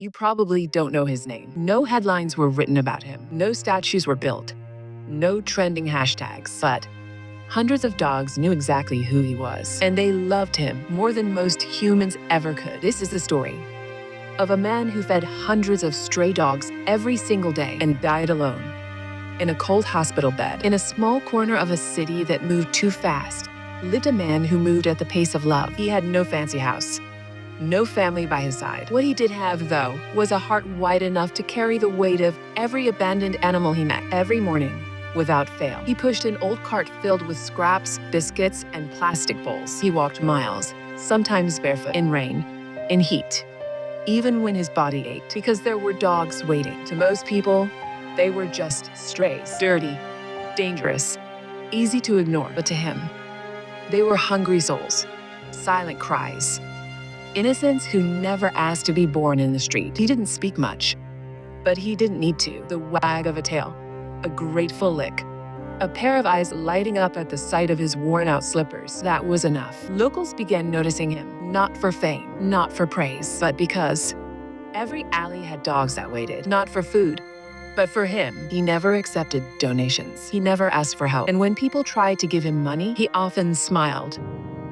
You probably don't know his name. No headlines were written about him. No statues were built. No trending hashtags. But hundreds of dogs knew exactly who he was, and they loved him more than most humans ever could. This is the story of a man who fed hundreds of stray dogs every single day and died alone in a cold hospital bed. In a small corner of a city that moved too fast lived a man who moved at the pace of love. He had no fancy house, no family by his side. What he did have, though, was a heart wide enough to carry the weight of every abandoned animal he met. Every morning, without fail, he pushed an old cart filled with scraps, biscuits, and plastic bowls. He walked miles, sometimes barefoot, in rain, in heat, even when his body ached, because there were dogs waiting. To most people, they were just strays, dirty, dangerous, easy to ignore. But to him, they were hungry souls, silent cries, innocents who never asked to be born in the street. He didn't speak much, but he didn't need to. The wag of a tail, a grateful lick, a pair of eyes lighting up at the sight of his worn-out slippers. That was enough. Locals began noticing him, not for fame, not for praise, but because every alley had dogs that waited, not for food, but for him. He never accepted donations. He never asked for help. And when people tried to give him money, he often smiled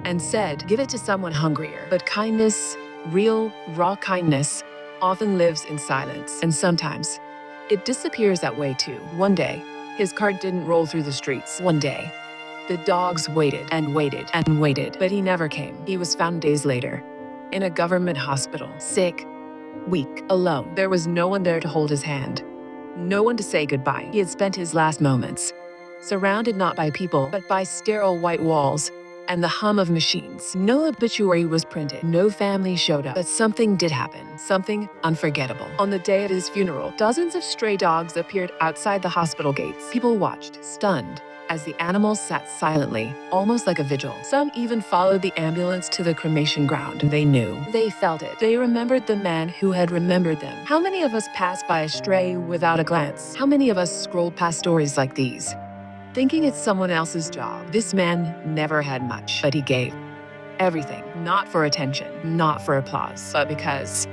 and said, "Give it to someone hungrier." But kindness, real, raw kindness, often lives in silence. And sometimes it disappears that way too. One day, his cart didn't roll through the streets. One day, the dogs waited and waited and waited, but he never came. He was found days later in a government hospital, sick, weak, alone. There was no one there to hold his hand, no one to say goodbye. He had spent his last moments surrounded not by people, but by sterile white walls and the hum of machines. No obituary was printed. No family showed up. But something did happen. Something unforgettable. On the day of his funeral, dozens of stray dogs appeared outside the hospital gates. People watched, stunned, as the animals sat silently, almost like a vigil. Some even followed the ambulance to the cremation ground. They knew. They felt it. They remembered the man who had remembered them. How many of us passed by a stray without a glance? How many of us scrolled past stories like these, thinking it's someone else's job? This man never had much, but he gave everything. Not for attention, not for applause, but because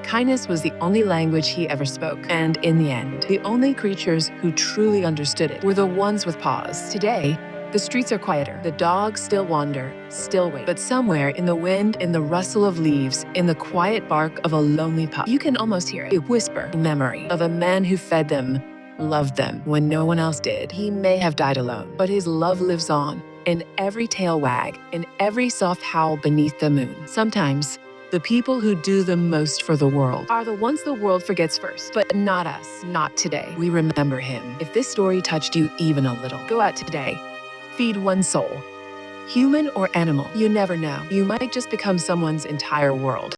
kindness was the only language he ever spoke. And in the end, the only creatures who truly understood it were the ones with paws. Today, the streets are quieter. The dogs still wander, still wait. But somewhere in the wind, in the rustle of leaves, in the quiet bark of a lonely pup, you can almost hear it. A whisper, memory of a man who fed them, loved them when no one else did. He may have died alone, but his love lives on in every tail wag, in every soft howl beneath the moon. Sometimes, the people who do the most for the world are the ones the world forgets first, but not us, not today. We remember him. If this story touched you even a little, go out today, feed one soul, human or animal. You never know. You might just become someone's entire world.